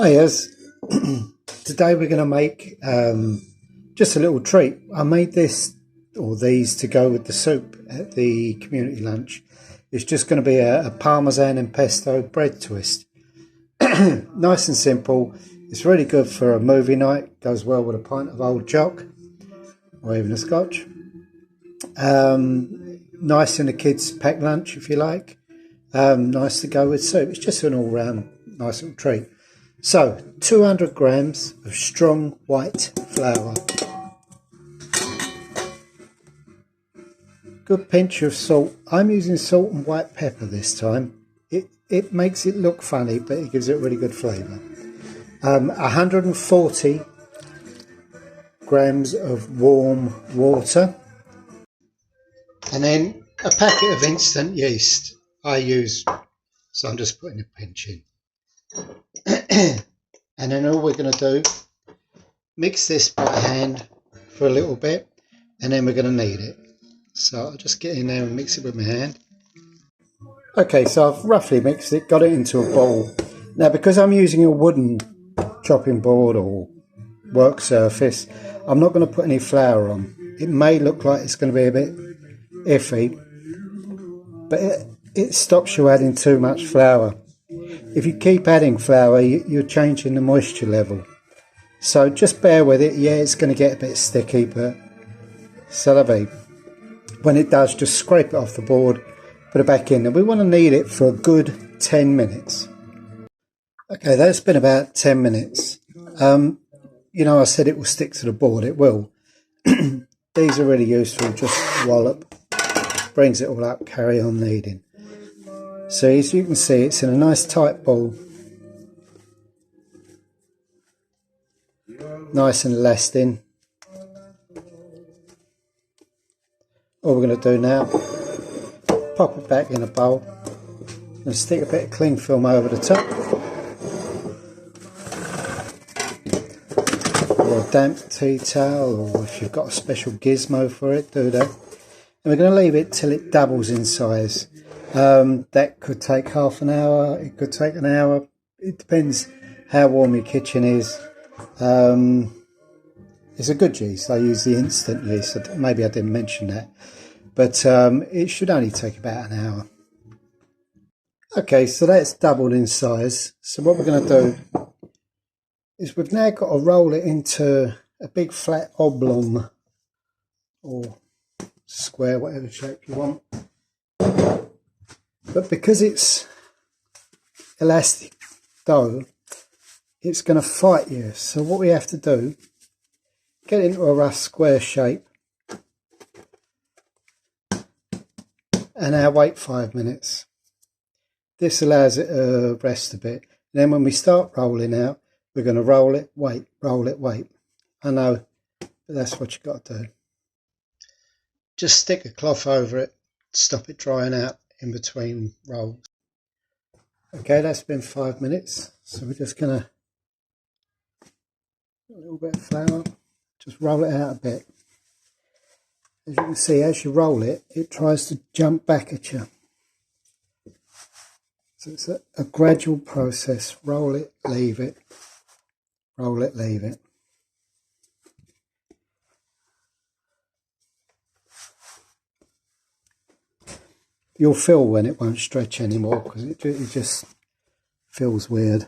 Hey, yes. Today we're going to make just a little treat. I made this or these to go with the soup at the community lunch. It's just going to be a Parmesan and pesto bread twist. Nice and simple. It's really good for a movie night. Goes well with a pint of old jock or even a scotch. Nice in the kids' packed lunch if you like. Nice to go with soup. It's just an all-round nice little treat. So, 200 grams of strong white flour. Good pinch of salt. I'm using salt and white pepper this time. It makes it look funny, but it gives it really good flavour. 140 grams of warm water. And then a packet of instant yeast I use. So I'm just putting a pinch in. And then all we're going to do, mix this by hand for a little bit, and then we're going to knead it. So I'll just get in there and mix it with my hand. Okay, so I've roughly mixed it, got it into a bowl. Now because I'm using a wooden chopping board or work surface, I'm not going to put any flour on. It may look like it's going to be a bit iffy, but it stops you adding too much flour. If you keep adding flour, you're changing the moisture level. So just bear with it. Yeah, it's going to get a bit sticky, but c'est la vie. When it does, just scrape it off the board, put it back in. And we want to knead it for a good 10 minutes. Okay, that's been about 10 minutes. You know, I said it will stick to the board. It will. These are really useful. Just wallop. Brings it all up. Carry on kneading. So as you can see, it's in a nice tight ball. Nice and lasting. All we're going to do now, pop it back in a bowl and stick a bit of cling film over the top. Or a damp tea towel, or if you've got a special gizmo for it, do that. And we're going to leave it till it doubles in size. That could take half an hour, it could take an hour. It depends how warm your kitchen is. It's a good yeast. I use the instant yeast. Maybe I didn't mention that. But it should only take about an hour. Okay, so that's doubled in size. So what we're going to do is we've now got to roll it into a big flat oblong or square, whatever shape you want. But because it's elastic dough, it's going to fight you. So what we have to do, get it into a rough square shape. And now wait 5 minutes. This allows it to rest a bit. And then when we start rolling out, we're going to roll it, wait, roll it, wait. I know, but that's what you've got to do. Just stick a cloth over it, stop it drying out in between rolls. Okay, that's been 5 minutes. So we're just going to, a little bit of flour, just roll it out a bit. As you can see, as you roll it, it tries to jump back at you. So it's a gradual process. Roll it, leave it. Roll it, leave it. You'll feel when it won't stretch anymore because it just feels weird.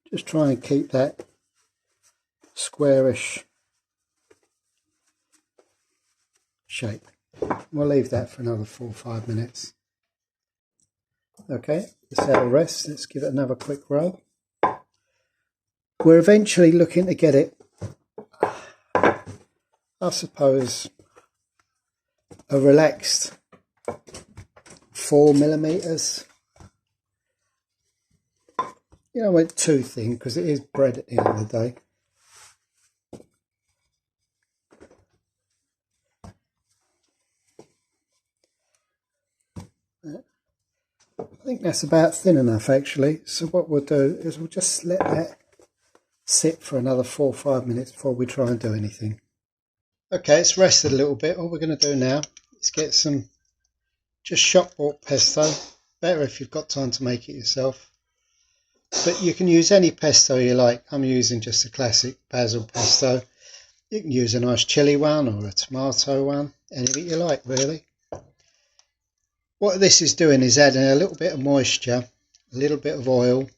Just try and keep that squarish shape. We'll leave that for another 4 or 5 minutes. Okay, let's have a rest. Let's give it another quick roll. We're eventually looking to get it, I suppose, a relaxed 4 millimeters. You know, it's too thin because it is bread at the end of the day. I think that's about thin enough actually. So what we'll do is we'll just let that sit for another 4 or 5 minutes before we try and do anything. Okay, it's rested a little bit. All we're going to do now is get some just shop bought pesto, better if you've got time to make it yourself. But you can use any pesto you like. I'm using just a classic basil pesto. You can use a nice chili one or a tomato one, anything you like really. What this is doing is adding a little bit of moisture, a little bit of oil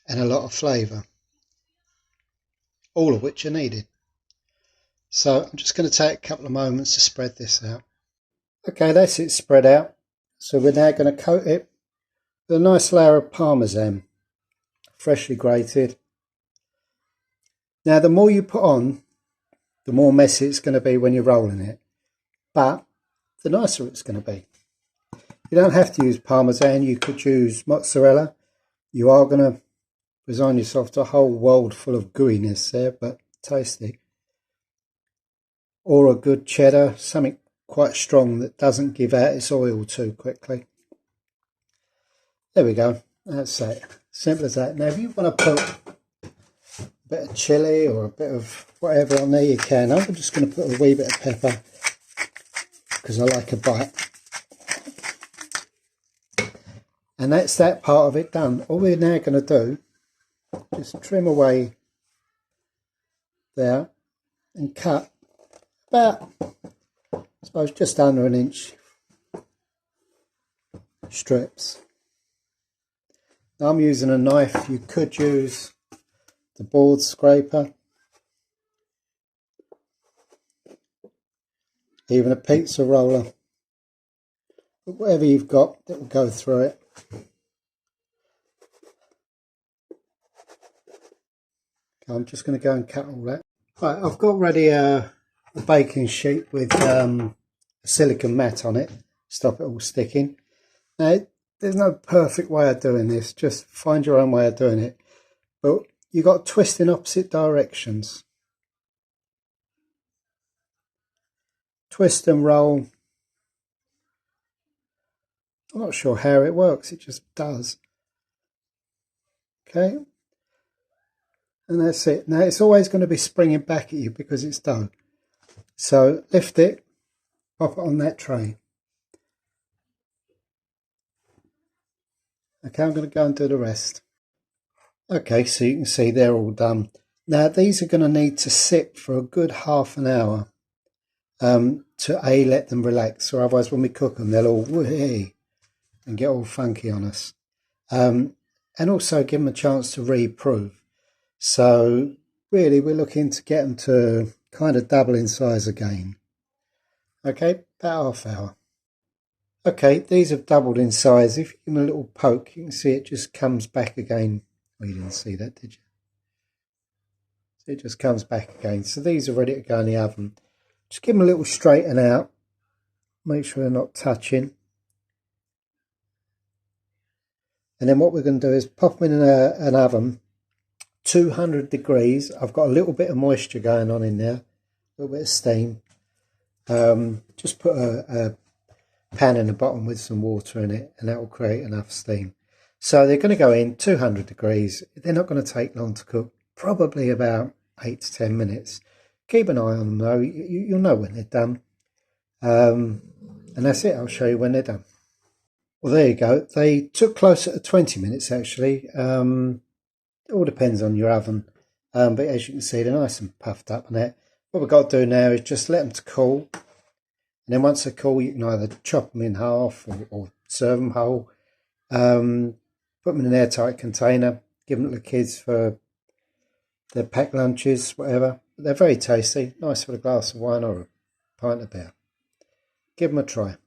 and a lot of flavour, all of which are needed. So I'm just going to take a couple of moments to spread this out. Okay, that's it spread out. So we're now going to coat it with a nice layer of Parmesan, freshly grated. Now the more you put on, the more messy it's going to be when you're rolling it, but the nicer it's going to be. You don't have to use Parmesan, you could use mozzarella. You are going to resign yourself to a whole world full of gooiness there, but tasty. Or a good cheddar, something quite strong that doesn't give out its oil too quickly. There we go, that's it. Simple as that. Now if you want to put a bit of chilli or a bit of whatever on there, you can. I'm just going to put a wee bit of pepper because I like a bite. And that's that part of it done. All we're now going to do, just trim away there and cut about, I suppose, just under an inch strips. Now I'm using a knife. You could use the board scraper, even a pizza roller, but whatever you've got that will go through it. I'm just going to go and cut all that. Right, I've got ready a baking sheet with a silicone mat on it, stop it all sticking. Now, there's no perfect way of doing this, just find your own way of doing it. But you've got to twist in opposite directions. Twist and roll. I'm not sure how it works, it just does. Okay. And that's it. Now it's always going to be springing back at you because it's dough. So lift it, pop it on that tray. Okay, I'm going to go and do the rest. Okay, so you can see they're all done. Now these are going to need to sit for a good half an hour to let them relax, or otherwise when we cook them they'll all whee and get all funky on us. And also give them a chance to reprove. So really we're looking to get them to kind of double in size again. Okay, about half hour. Okay, these have doubled in size. If you give them a little poke, you can see it just comes back again. Oh, you didn't see that, did you? So it just comes back again. So these are ready to go in the oven. Just give them a little straighten out. Make sure they're not touching. And then what we're going to do is pop them in an oven. 200 degrees. I've got a little bit of moisture going on in there, a little bit of steam. Just put a pan in the bottom with some water in it and that will create enough steam. So they're going to go in 200 degrees. They're not going to take long to cook, probably about 8 to 10 minutes. Keep an eye on them though, you'll know when they're done. And that's it, I'll show you when they're done. Well, there you go. They took closer to 20 minutes actually. It all depends on your oven, but as you can see they're nice and puffed up on that. What we've got to do now is just let them to cool, and then once they're cool you can either chop them in half or serve them whole. Put them in an airtight container, give them to the kids for their packed lunches, whatever. But they're very tasty, nice with a glass of wine or a pint of beer. Give them a try.